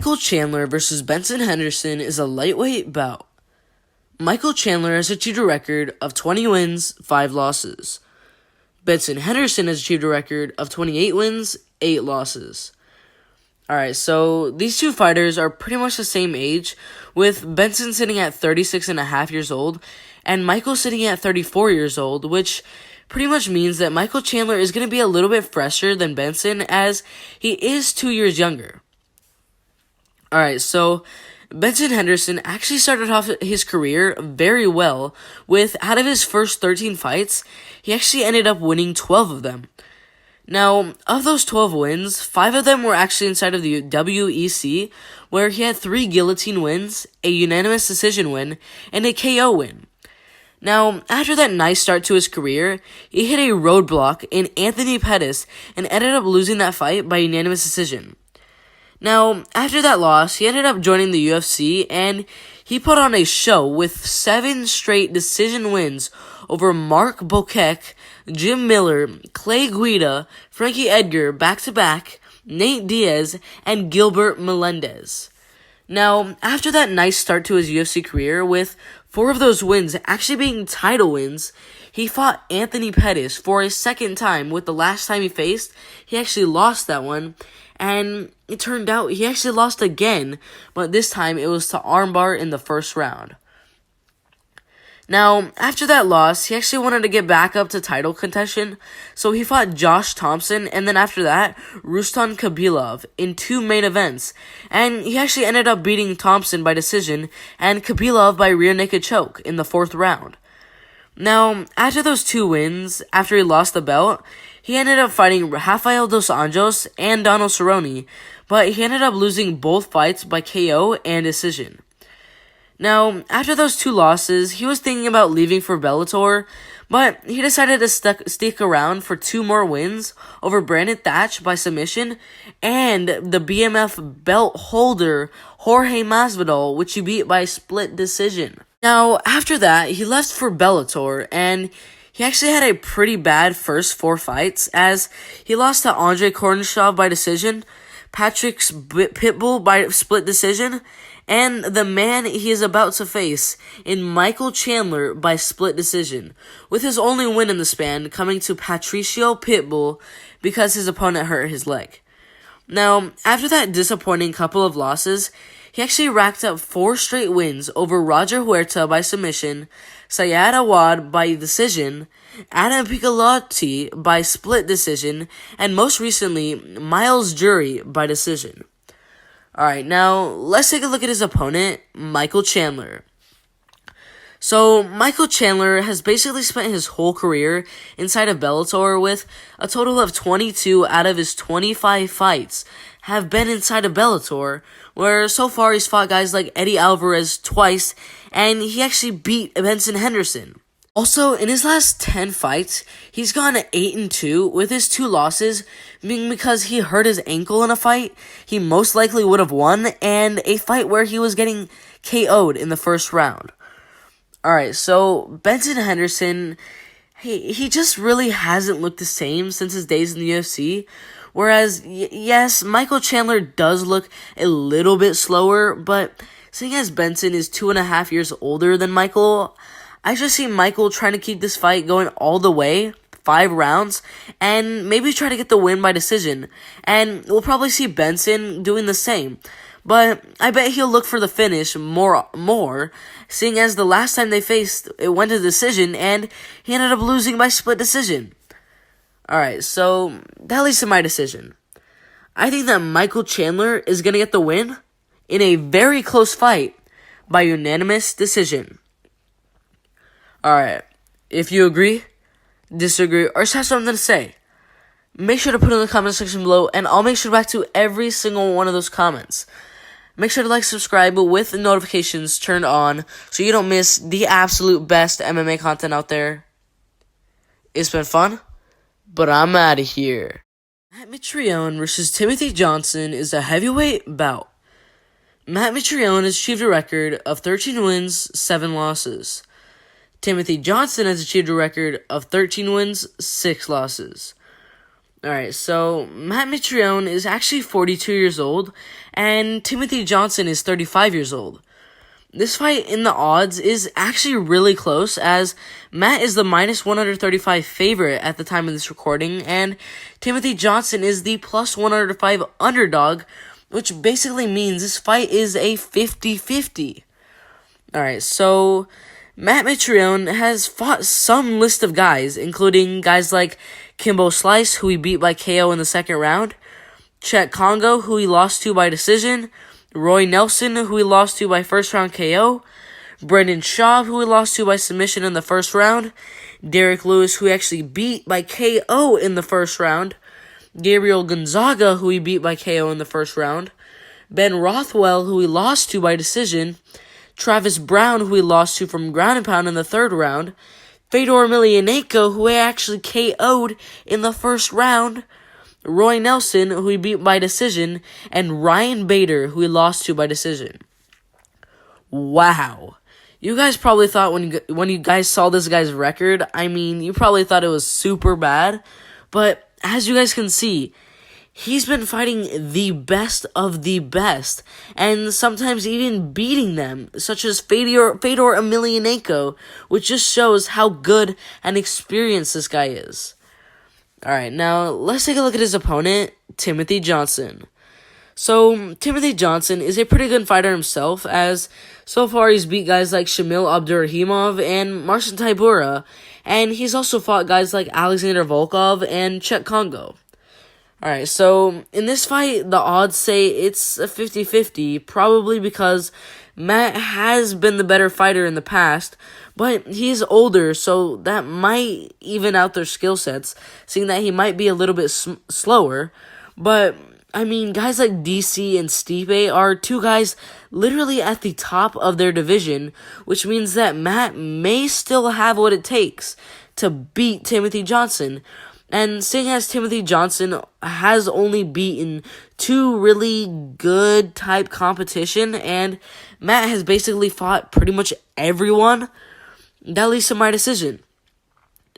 Michael Chandler versus Benson Henderson is a lightweight bout. Michael Chandler has achieved a record of 20 wins, 5 losses. Benson Henderson has achieved a record of 28 wins, 8 losses. Alright, so these two fighters are pretty much the same age, with Benson sitting at 36 and a half years old, and Michael sitting at 34 years old, which pretty much means that Michael Chandler is going to be a little bit fresher than Benson, as he is 2 years younger. Alright, so Benson Henderson actually started off his career very well, with out of his first 13 fights, he actually ended up winning 12 of them. Now, of those 12 wins, 5 of them were actually inside of the WEC, where he had 3 guillotine wins, a unanimous decision win, and a KO win. Now, after that nice start to his career, he hit a roadblock in Anthony Pettis and ended up losing that fight by unanimous decision. Now, after that loss, he ended up joining the UFC, and he put on a show with 7 straight decision wins over Mark Bokek, Jim Miller, Clay Guida, Frankie Edgar back-to-back, Nate Diaz, and Gilbert Melendez. Now, after that nice start to his UFC career, with 4 of those wins actually being title wins, he fought Anthony Pettis for a second time, with the last time he faced, he actually lost that one, and it turned out he actually lost again, but this time it was to armbar in the first round. Now, after that loss, he actually wanted to get back up to title contention, so he fought Josh Thompson, and then after that, Rustam Khabilov in 2 main events, and he actually ended up beating Thompson by decision, and Khabilov by rear naked choke in the 4th round. Now, after those 2 wins, after he lost the belt, he ended up fighting Rafael dos Anjos and Donald Cerrone, but he ended up losing both fights by KO and decision. Now, after those 2 losses, he was thinking about leaving for Bellator, but he decided to stick around for 2 more wins over Brandon Thatch by submission and the BMF belt holder Jorge Masvidal, which he beat by split decision. Now, after that, he left for Bellator, and he actually had a pretty bad first 4 fights, as he lost to Andre Kornshov by decision, Patrick Pitbull by split decision, and the man he is about to face in Michael Chandler by split decision, with his only win in the span coming to Patricio Pitbull because his opponent hurt his leg. Now, after that disappointing couple of losses, he actually racked up 4 straight wins over Roger Huerta by submission, Syed Awad by decision, Adam Piccolotti by split decision, and most recently, Miles Jury by decision. Alright, now let's take a look at his opponent, Michael Chandler. So, Michael Chandler has basically spent his whole career inside of Bellator, with a total of 22 out of his 25 fights have been inside of Bellator, where so far he's fought guys like Eddie Alvarez twice, and he actually beat Benson Henderson. Also, in his last 10 fights, he's gone 8-2, with his 2 losses being because he hurt his ankle in a fight he most likely would have won, and a fight where he was getting KO'd in the first round. Alright, so Benson Henderson, he just really hasn't looked the same since his days in the UFC, whereas, yes, Michael Chandler does look a little bit slower, but seeing as Benson is 2.5 years older than Michael, I just see Michael trying to keep this fight going all the way, 5 rounds, and maybe try to get the win by decision, and we'll probably see Benson doing the same. But I bet he'll look for the finish more, seeing as the last time they faced, it went to decision, and he ended up losing by split decision. Alright, so that leads to my decision. I think that Michael Chandler is going to get the win in a very close fight by unanimous decision. Alright, if you agree, disagree, or just have something to say, make sure to put it in the comment section below, and I'll make sure to back to every single one of those comments. Make sure to like, subscribe with the notifications turned on so you don't miss the absolute best MMA content out there. It's been fun, but I'm out of here. Matrione versus Timothy Johnson is a heavyweight bout. Matt Matrione has achieved a record of 13 wins, 7 losses. Timothy Johnson has achieved a record of 13 wins, 6 losses. Alright, so Matt Mitrione is actually 42 years old, and Timothy Johnson is 35 years old. This fight in the odds is actually really close, as Matt is the minus 135 favorite at the time of this recording, and Timothy Johnson is the plus 105 underdog, which basically means this fight is a 50-50. Alright, so Matt Mitrione has fought some list of guys, including guys like Kimbo Slice, who he beat by KO in the second round, Chet Congo, who he lost to by decision, Roy Nelson, who he lost to by first round KO, Brendan Schaub, who he lost to by submission in the first round, Derek Lewis, who he actually beat by KO in the first round, Gabriel Gonzaga, who he beat by KO in the first round, Ben Rothwell, who he lost to by decision, Travis Brown, who he lost to from ground and pound in the third round, Fedor Emelianenko, who he actually KO'd in the first round, Roy Nelson, who he beat by decision, and Ryan Bader, who he lost to by decision. Wow. You guys probably thought when you guys saw this guy's record, you probably thought it was super bad, but as you guys can see, he's been fighting the best of the best, and sometimes even beating them, such as Fedor Emelianenko, which just shows how good and experienced this guy is. Alright, now let's take a look at his opponent, Timothy Johnson. So, Timothy Johnson is a pretty good fighter himself, as so far he's beat guys like Shamil Abdurrahimov and Marcin Tybura, and he's also fought guys like Alexander Volkov and Chet Congo. Alright, so in this fight, the odds say it's a 50-50, probably because Matt has been the better fighter in the past, but he's older, so that might even out their skill sets, seeing that he might be a little bit slower. But, guys like DC and Stipe are two guys literally at the top of their division, which means that Matt may still have what it takes to beat Timothy Johnson. And seeing as Timothy Johnson has only beaten two really good type competition, and Matt has basically fought pretty much everyone, that leads to my decision.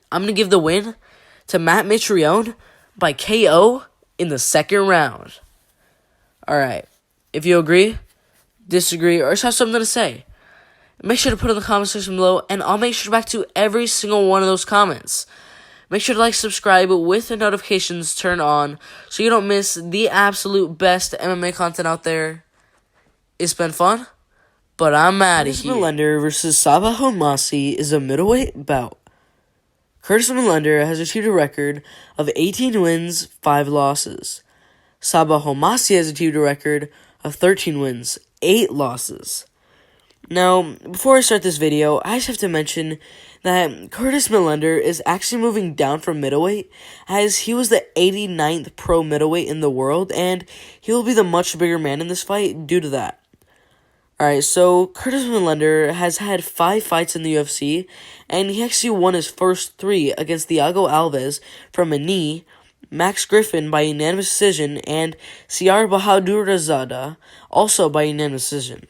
I'm going to give the win to Matt Mitrione by KO in the second round. Alright, if you agree, disagree, or just have something to say, make sure to put it in the comment section below, and I'll make sure to back to every single one of those comments. Make sure to like, subscribe with the notifications turned on so you don't miss the absolute best MMA content out there. It's been fun, but I'm out of here. Melender versus Sabah Hamasi is a middleweight bout. Curtis Melender has achieved a record of 18 wins, 5 losses. Sabah Hamasi has achieved a record of 13 wins, 8 losses. Now, before I start this video, I just have to mention that Curtis Melender is actually moving down from middleweight, as he was the 89th pro middleweight in the world, and he will be the much bigger man in this fight due to that. Alright, so Curtis Melender has had 5 fights in the UFC, and he actually won his first 3 against Thiago Alves from a knee, Max Griffin by unanimous decision, and Siar Bahadurzada also by unanimous decision.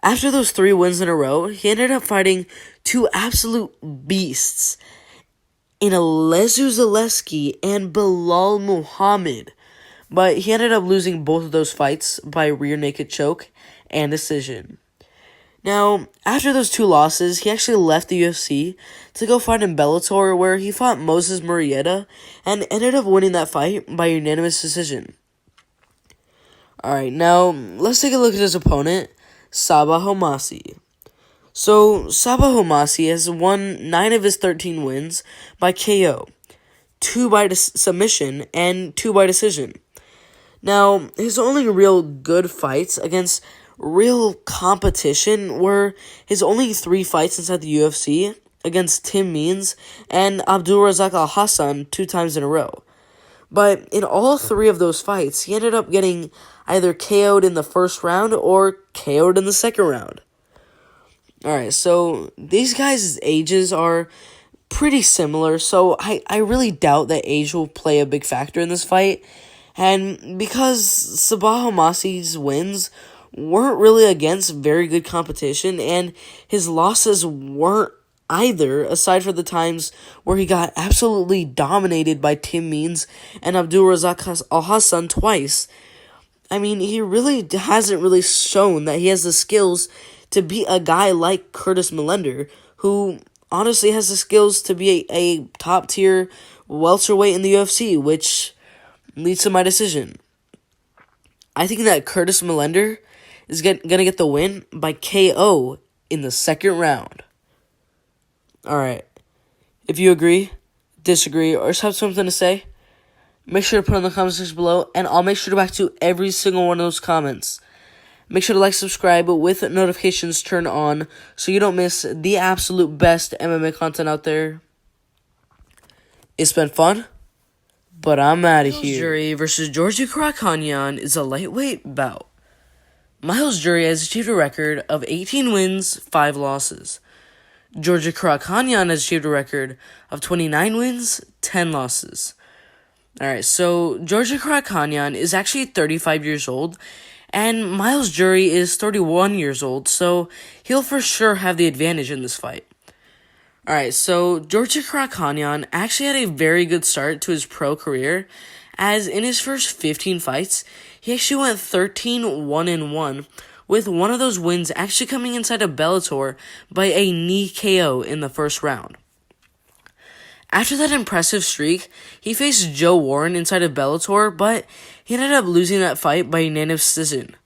After those 3 wins in a row, he ended up fighting 2 absolute beasts in Alezu Zaleski and Bilal Muhammad, but he ended up losing both of those fights by rear naked choke and decision. Now, after those 2 losses, he actually left the UFC to go fight in Bellator, where he fought Moses Murrieta and ended up winning that fight by unanimous decision. Alright, now let's take a look at his opponent, Sabah Hamasi. So, Sabah Hamasi has won 9 of his 13 wins by KO, 2 by submission, and 2 by decision. Now, his only real good fights against real competition were his only 3 fights inside the UFC against Tim Means and Abdulrazak Al-Hassan 2 times in a row. But in all 3 of those fights, he ended up getting either KO'd in the first round or KO'd in the second round. Alright, so these guys' ages are pretty similar, so I really doubt that age will play a big factor in this fight. And because Sabah Hamasi's wins weren't really against very good competition, and his losses weren't either, aside from the times where he got absolutely dominated by Tim Means and Abdul Razak Al Hassan twice. I mean, he really hasn't really shown that he has the skills to beat a guy like Curtis Millender, who honestly has the skills to be a top-tier welterweight in the UFC, which leads to my decision. I think that Curtis Millender is going to get the win by KO in the second round. Alright, if you agree, disagree, or just have something to say, make sure to put it in the comment section below, and I'll make sure to back to every single one of those comments. Make sure to like, subscribe with notifications turned on so you don't miss the absolute best MMA content out there. It's been fun, but I'm out of here. Jury versus Georgi Krakanyan is a lightweight bout. Miles Jury has achieved a record of 18 wins, 5 losses. Georgi Krakanyan has achieved a record of 29 wins, 10 losses. Alright, so Georgi Krakanyan is actually 35 years old, and Miles Jury is 31 years old, so he'll for sure have the advantage in this fight. Alright, so Georgi Krakanyan actually had a very good start to his pro career, as in his first 15 fights, he actually went 13-1-1, with one of those wins actually coming inside of Bellator by a knee KO in the first round. After that impressive streak, he faced Joe Warren inside of Bellator, but he ended up losing that fight by unanimous decision.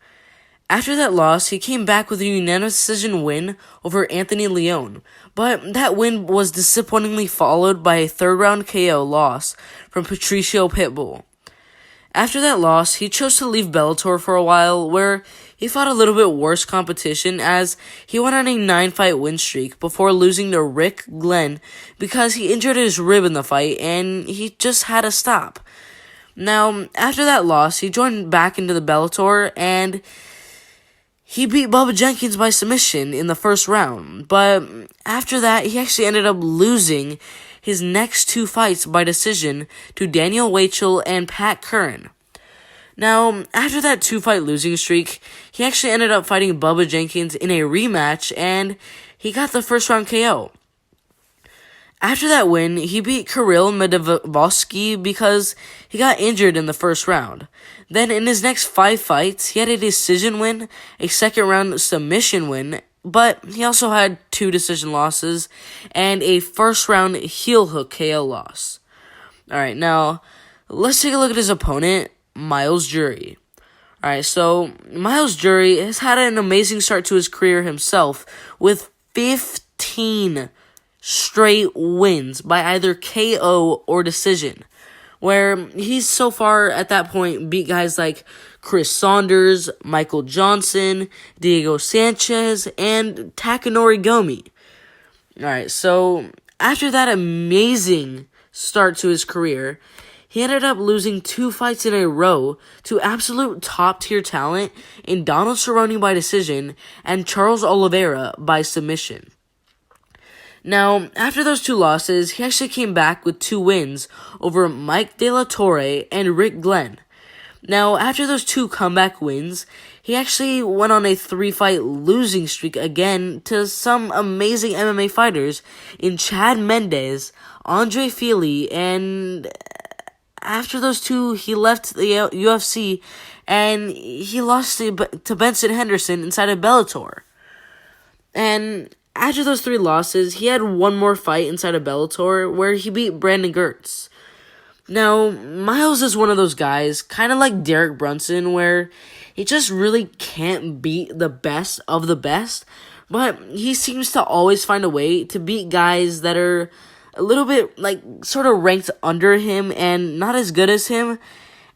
After that loss, he came back with a unanimous decision win over Anthony Leone, but that win was disappointingly followed by a third-round KO loss from Patricio Pitbull. After that loss, he chose to leave Bellator for a while, where he fought a little bit worse competition as he went on a 9-fight win streak before losing to Rick Glenn because he injured his rib in the fight and he just had to stop. Now, after that loss, he joined back into the Bellator and he beat Bubba Jenkins by submission in the first round, but after that, he actually ended up losing his next 2 fights by decision to Daniel Weichel and Pat Curran. Now, after that 2-fight losing streak, he actually ended up fighting Bubba Jenkins in a rematch, and he got the first round KO. After that win, he beat Kirill Medvedevsky because he got injured in the first round. Then in his next 5 fights, he had a decision win, a second-round submission win, but he also had 2 decision losses and a first-round heel hook KO loss. Alright, now, let's take a look at his opponent, Miles Jury. Alright, so Miles Jury has had an amazing start to his career himself with 15 straight wins by either KO or decision, where he's so far at that point beat guys like Chris Saunders, Michael Johnson, Diego Sanchez, and Takanori Gomi. Alright, so after that amazing start to his career, he ended up losing 2 fights in a row to absolute top-tier talent in Donald Cerrone by decision and Charles Oliveira by submission. Now, after those 2 losses, he actually came back with 2 wins over Mike De La Torre and Rick Glenn. Now, after those 2 comeback wins, he actually went on a 3-fight losing streak again to some amazing MMA fighters in Chad Mendes, Andre Fili, and after those 2, he left the UFC and he lost to Benson Henderson inside of Bellator. And after those 3 losses, he had 1 more fight inside of Bellator where he beat Brandon Gertz. Now, Miles is one of those guys, kind of like Derek Brunson, where he just really can't beat the best of the best, but he seems to always find a way to beat guys that are a little bit, like, sort of ranked under him and not as good as him.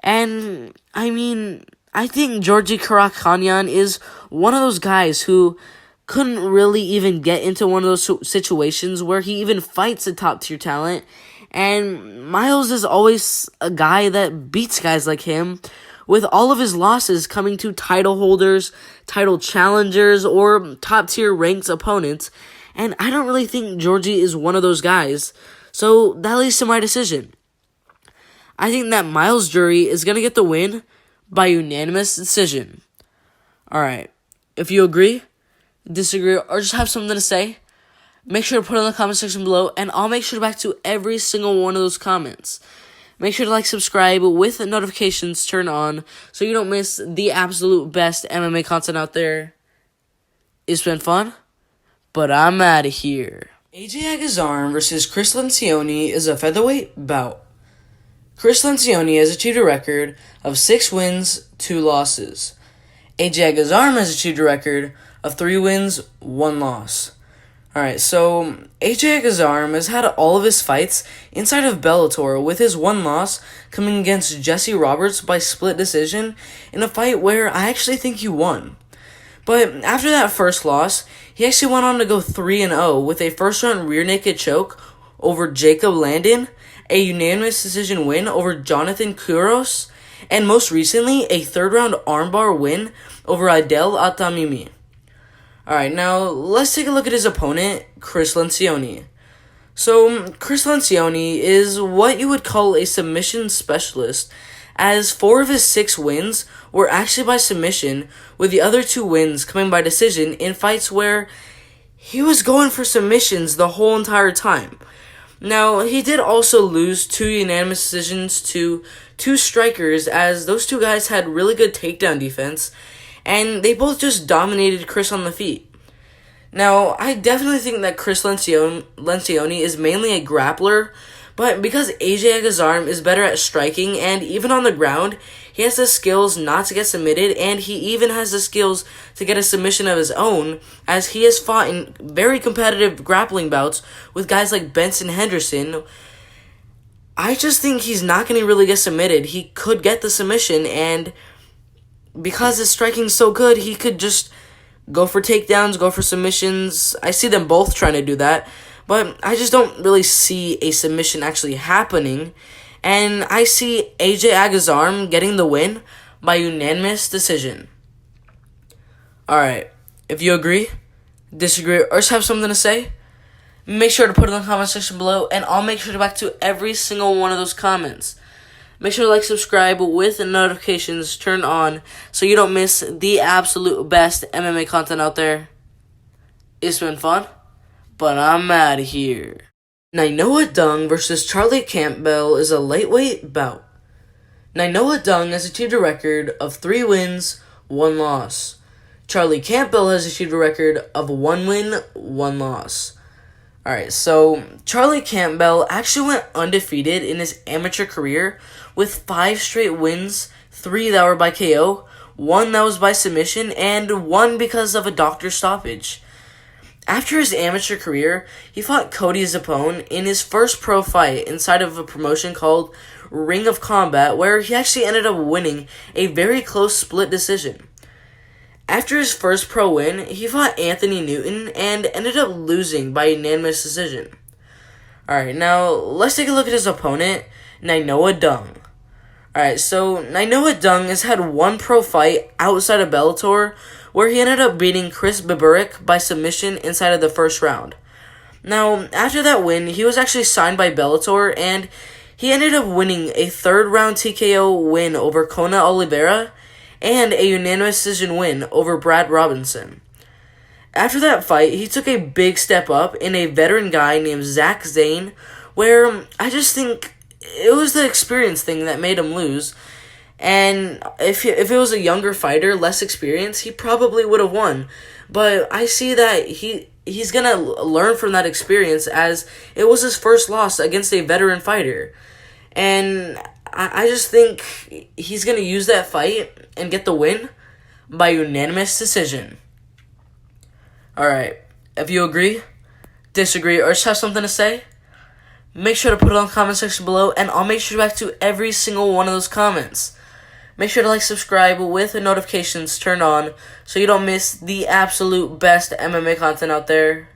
And, I mean, I think Georgi Krakanyan is one of those guys who couldn't really even get into one of those situations where he even fights a top-tier talent. And Miles is always a guy that beats guys like him, with all of his losses coming to title holders, title challengers, or top-tier ranked opponents. And I don't really think Georgi is one of those guys, so that leads to my decision. I think that Miles Jury is going to get the win by unanimous decision. Alright, if you agree, disagree, or just have something to say, Make sure to put it in the comment section below, and I'll make sure to back to every single one of those comments. Make sure to like, subscribe with notifications turned on so you don't miss the absolute best MMA content out there. It's been fun, but I'm out of here. AJ Aghas versus Chris Lincione is a featherweight bout. Chris Lincione has achieved a record of 6 wins, 2 losses. AJ Aghas has achieved a record of 3 wins, 1 loss. Alright, so AJ Aghas has had all of his fights inside of Bellator, with his 1 loss coming against Jesse Roberts by split decision in a fight where I actually think he won. But after that first loss, he actually went on to go 3-0 with a first-round rear naked choke over Jacob Landon, a unanimous decision win over Jonathan Kuros, and most recently, a third-round armbar win over Adel Atamimi. Alright, now let's take a look at his opponent, Chris Lincione. So, Chris Lincione is what you would call a submission specialist, as 4 of his 6 wins were actually by submission, with the other 2 wins coming by decision in fights where he was going for submissions the whole entire time. Now, he did also lose 2 unanimous decisions to 2 strikers, as those 2 guys had really good takedown defense, and they both just dominated Chris on the feet. Now, I definitely think that Chris Lincione is mainly a grappler, but because AJ Aghas is better at striking, and even on the ground, he has the skills not to get submitted, and he even has the skills to get a submission of his own, as he has fought in very competitive grappling bouts with guys like Benson Henderson. I just think he's not going to really get submitted. He could get the submission, and because his striking's so good, he could just go for takedowns, go for submissions. I see them both trying to do that, but I just don't really see a submission actually happening. And I see AJ Aghas getting the win by unanimous decision. Alright, if you agree, disagree, or just have something to say, make sure to put it in the comment section below, and I'll make sure to back to every single one of those comments. Make sure to like, subscribe with notifications turned on so you don't miss the absolute best MMA content out there. It's been fun, but I'm out of here. Dung versus Charlie Campbell is a lightweight bout. Dung has achieved a record of 3 wins, 1 loss. Charlie Campbell has achieved a record of 1 win, 1 loss. Alright, so Charlie Campbell actually went undefeated in his amateur career with 5 straight wins, 3 that were by KO, 1 that was by submission, and 1 because of a doctor stoppage. After his amateur career, he fought Cody Zapone in his first pro fight inside of a promotion called Ring of Combat, where he actually ended up winning a very close split decision. After his first pro win, he fought Anthony Newton and ended up losing by unanimous decision. Alright, now let's take a look at his opponent, Dung. Alright, so Dung has had 1 pro fight outside of Bellator, where he ended up beating Chris Borick by submission inside of the first round. Now, after that win, he was actually signed by Bellator, and he ended up winning a 3rd round TKO win over Kona Oliveira, and a unanimous decision win over Brad Robinson. After that fight, he took a big step up in a veteran guy named Zach Zane, where I just think it was the experience thing that made him lose. And if it was a younger fighter, less experienced, he probably would have won. But I see that he's going to learn from that experience, as it was his first loss against a veteran fighter. And I just think he's going to use that fight and get the win by unanimous decision. Alright, if you agree, disagree, or just have something to say, make sure to put it in the comment section below, and I'll make sure to back to every single one of those comments. Make sure to like, subscribe with the notifications turned on so you don't miss the absolute best MMA content out there.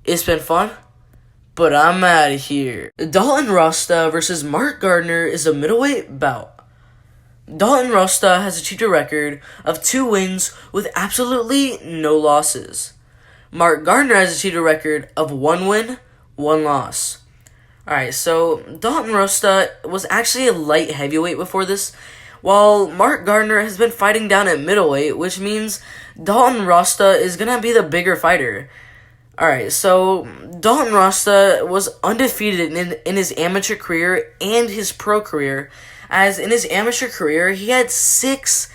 It's been fun, but I'm out of here. Dalton versus Mark Gardner is a middleweight bout. Dalton has achieved a record of 2 wins with absolutely no losses. Mark Gardner has achieved a record of 1 win, 1 loss. Alright, so Dalton was actually a light heavyweight before this, while Mark Gardner has been fighting down at middleweight, which means Dalton is going to be the bigger fighter. Alright, so Dalton Rasta was undefeated in his amateur career and his pro career, as in his amateur career, he had 6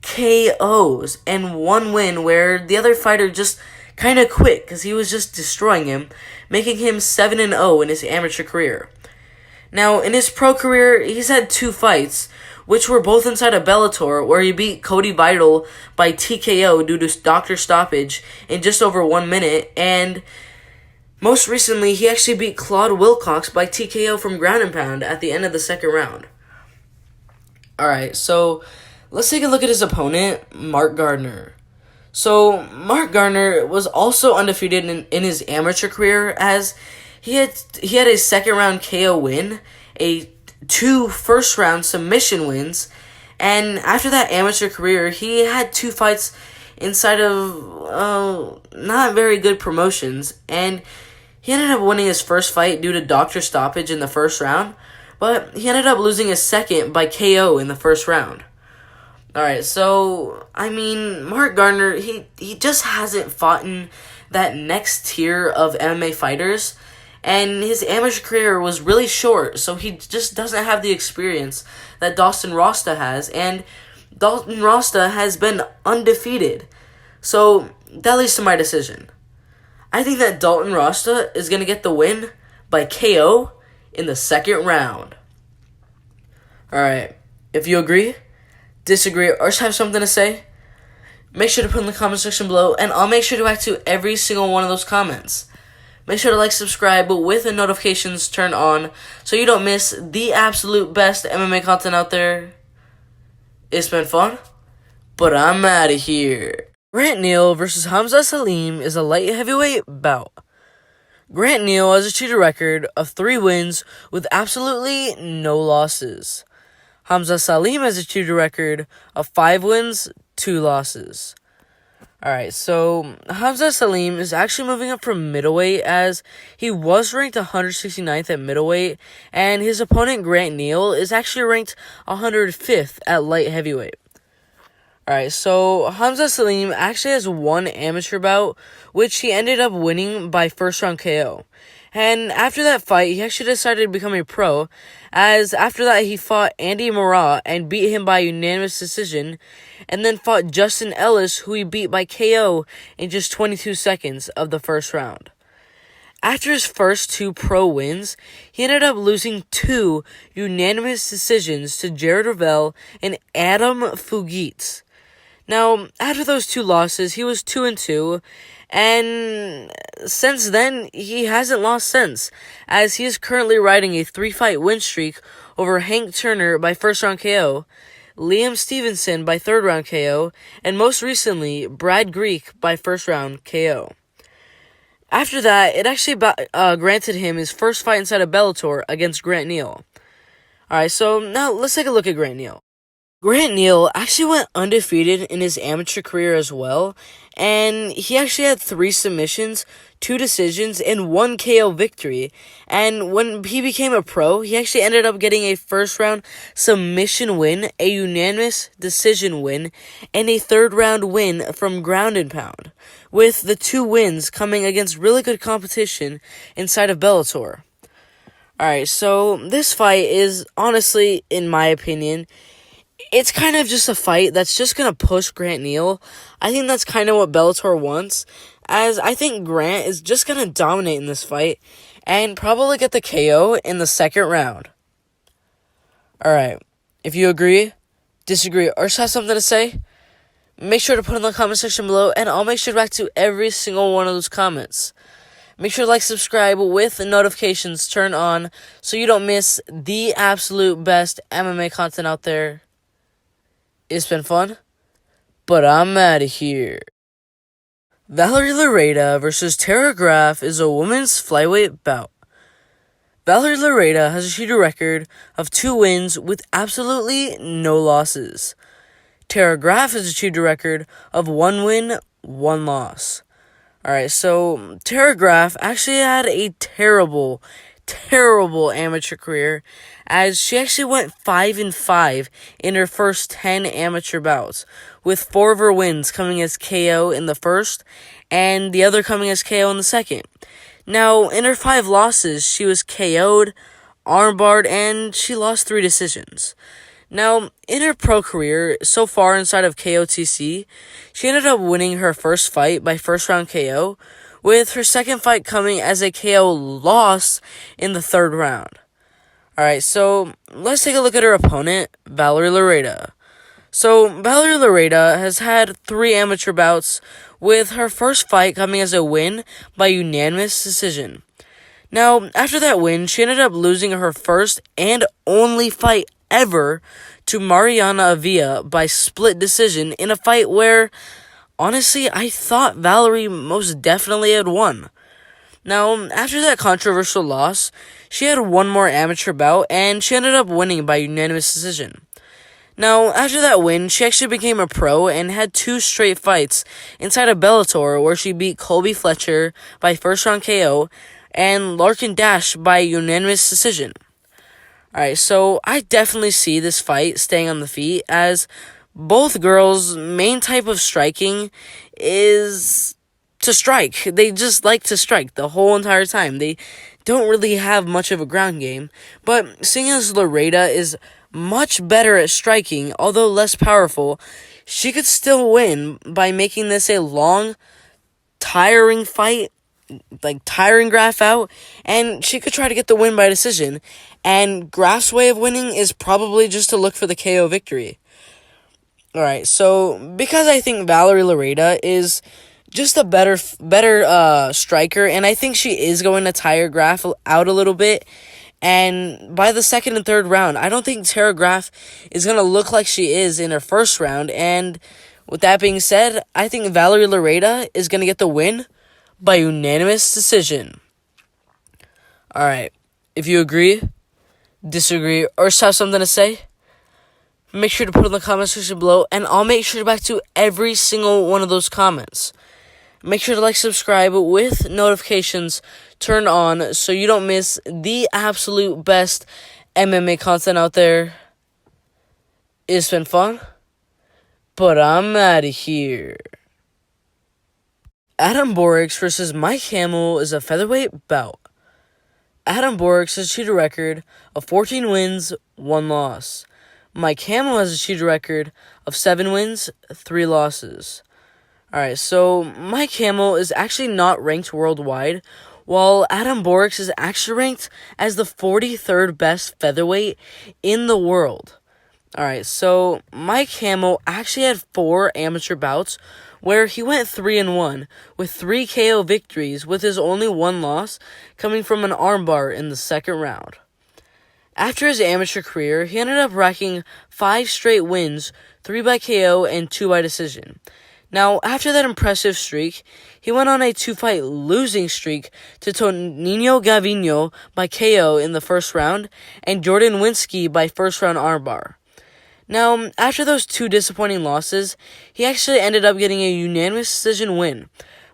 KOs and 1 win where the other fighter just kind of quit because he was just destroying him, making him 7-0 in his amateur career. Now, in his pro career, he's had 2 fights, which were both inside of Bellator, where he beat Cody Vital by TKO due to doctor stoppage in just over 1 minute, and most recently, he actually beat Claude Wilcox by TKO from ground and pound at the end of the second round. Alright, so let's take a look at his opponent, Mark Gardner. So, Mark Gardner was also undefeated in his amateur career, as he had a second round KO win, 2 first round submission wins, and after that amateur career, he had 2 fights inside of not very good promotions, and he ended up winning his first fight due to doctor stoppage in the first round, but he ended up losing his second by KO in the first round. Alright, so, I mean, Mark Gardner, he just hasn't fought in that next tier of MMA fighters, and his amateur career was really short, so he just doesn't have the experience that Dalton Rasta has, and Dalton Rasta has been undefeated. So, that leads to my decision. I think that Dalton Rasta is going to get the win by KO in the second round. Alright, if you agree, disagree, or just have something to say, make sure to put in the comment section below, and I'll make sure to react to every single one of those comments. Make sure to like, subscribe, with the notifications turned on so you don't miss the absolute best MMA content out there. It's been fun, but I'm out of here. Grant Neal versus Hamza Saleem is a light heavyweight bout. Grant Neal has achieved a record of 3 wins with absolutely no losses. Hamza Saleem has achieved a record of 5 wins, 2 losses. Alright, so Hamza Saleem is actually moving up from middleweight, as he was ranked 169th at middleweight, and his opponent Grant Neal is actually ranked 105th at light heavyweight. Alright, so Hamza Saleem actually has 1 amateur bout, which he ended up winning by first round KO. And after that fight, he actually decided to become a pro, as after that he fought Andy Marat and beat him by unanimous decision, and then fought Justin Ellis, who he beat by KO in just 22 seconds of the first round. After his first 2 pro wins, he ended up losing 2 unanimous decisions to Jared Ravel and Adam Fugitz. Now, after those 2 losses, he was 2-2, and since then, he hasn't lost since, as he is currently riding a 3-fight win streak over Hank Turner by first round KO, Liam Stevenson by third round KO, and most recently, Brad Greek by first round KO. After that, it actually granted him his first fight inside of Bellator against Grant Neal. Alright, so now let's take a look at Grant Neal. Grant Neal actually went undefeated in his amateur career as well, and he actually had 3 submissions, 2 decisions, and 1 KO victory. And when he became a pro, he actually ended up getting a first round submission win, a unanimous decision win, and a third round win from ground and pound, with the 2 wins coming against really good competition inside of Bellator. Alright, so this fight is honestly, in my opinion, it's kind of just a fight that's just going to push Grant Neal. I think that's kind of what Bellator wants, as I think Grant is just going to dominate in this fight and probably get the KO in the second round. Alright, if you agree, disagree, or just have something to say, make sure to put in the comment section below, and I'll make sure to react to every single one of those comments. Make sure to like, subscribe, with the notifications turned on so you don't miss the absolute best MMA content out there. It's been fun, but I'm out of here. Valerie Loreta versus Tara Graf is a women's flyweight bout. Valerie Loreta has achieved a record of 2 wins with absolutely no losses. Tara Graf has achieved a record of 1 win, 1 loss. Alright, so Tara Graf actually had a terrible amateur career, as she actually went 5-5 in her first 10 amateur bouts, with 4 of her wins coming as KO in the first, and the other coming as KO in the second. Now, in her 5 losses, she was KO'd, armbarred, and she lost 3 decisions. Now, in her pro career, so far inside of KOTC, she ended up winning her first fight by first round KO, with her second fight coming as a KO loss in the 3rd round. Alright, so let's take a look at her opponent, Valerie Loreta. So, Valerie Loreta has had 3 amateur bouts, with her first fight coming as a win by unanimous decision. Now, after that win, she ended up losing her first and only fight ever to Mariana Avila by split decision in a fight where, honestly, I thought Valerie most definitely had won. Now, after that controversial loss, she had one more amateur bout, and she ended up winning by unanimous decision. Now, after that win, she actually became a pro and had 2 straight fights inside of Bellator, where she beat Colby Fletcher by first round KO and Larkin Dash by unanimous decision. Alright, so I definitely see this fight staying on the feet, as both girls' main type of striking is to strike. They just like to strike the whole entire time. They don't really have much of a ground game, but seeing as Loreta is much better at striking, although less powerful, she could still win by making this a long, tiring fight, like tiring Graf out, and she could try to get the win by decision, and Graf's way of winning is probably just to look for the KO victory. Alright, so because I think Valerie Loreta is just a better striker, and I think she is going to tire Graf out a little bit, and by the 2nd and 3rd round, I don't think Tara Graf is going to look like she is in her first round, and with that being said, I think Valerie Loreta is going to get the win by unanimous decision. Alright, if you agree, disagree, or just have something to say, make sure to put it in the comment section below, and I'll make sure to back to every single one of those comments. Make sure to like, subscribe with notifications turned on so you don't miss the absolute best MMA content out there. It's been fun, but I'm out of here. Adam Borick versus Mike Hamill is a featherweight bout. Adam Borick has achieved a record of 14 wins, 1 loss. Mike Hamill has achieved a record of 7 wins, 3 losses. Alright, so Mike Hamill is actually not ranked worldwide, while Adam Borick is actually ranked as the 43rd best featherweight in the world. Alright, so Mike Hamill actually had 4 amateur bouts where he went 3-1 with 3 KO victories, with his only 1 loss coming from an armbar in the 2nd round. After his amateur career, he ended up racking 5 straight wins, 3 by KO and 2 by decision. Now, after that impressive streak, he went on a 2-fight losing streak to Tonino Gavino by KO in the 1st round and Jordan Winsky by first round armbar. Now, after those 2 disappointing losses, he actually ended up getting a unanimous decision win,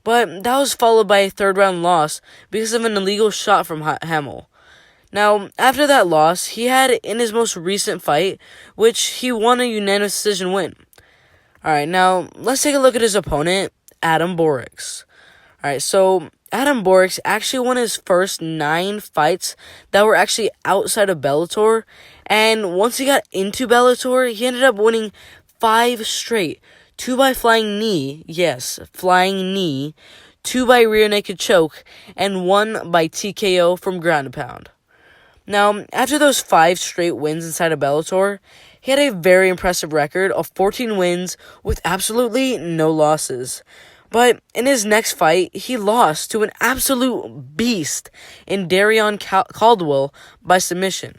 but that was followed by a 3rd round loss because of an illegal shot from Hamill. Now, after that loss, he had in his most recent fight, which he won a unanimous decision win. Alright, now, let's take a look at his opponent, Adam Borick. Alright, so Adam Borick actually won his first 9 fights that were actually outside of Bellator, and once he got into Bellator, he ended up winning 5 straight. 2 by flying knee, yes, flying knee, 2 by rear naked choke, and 1 by TKO from ground and pound. Now, after those 5 straight wins inside of Bellator, he had a very impressive record of 14 wins with absolutely no losses. But in his next fight, he lost to an absolute beast in Darion Caldwell by submission.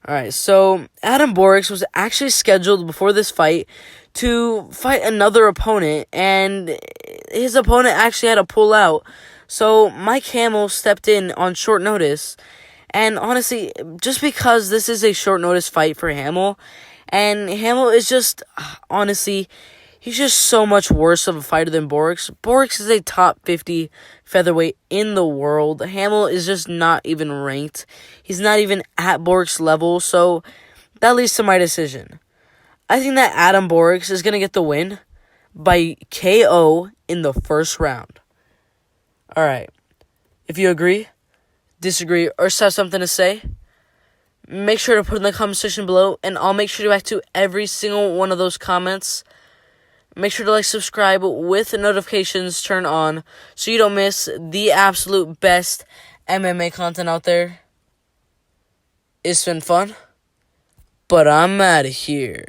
Alright, so Adam Borick was actually scheduled before this fight to fight another opponent, and his opponent actually had to pull out. So Mike Hamill stepped in on short notice. And honestly, just because this is a short notice fight for Hamill, and Hamill is just, honestly, he's just so much worse of a fighter than Borick. Borick is a top 50 featherweight in the world. Hamill is just not even ranked. He's not even at Borick's level, so that leads to my decision. I think that Adam Borick is going to get the win by KO in the first round. Alright. If you agree, disagree, or have something to say, make sure to put in the comment section below, and I'll make sure to react to every single one of those comments. Make sure to like, subscribe with the notifications turned on so you don't miss the absolute best MMA content out there. It's been fun, but I'm out of here.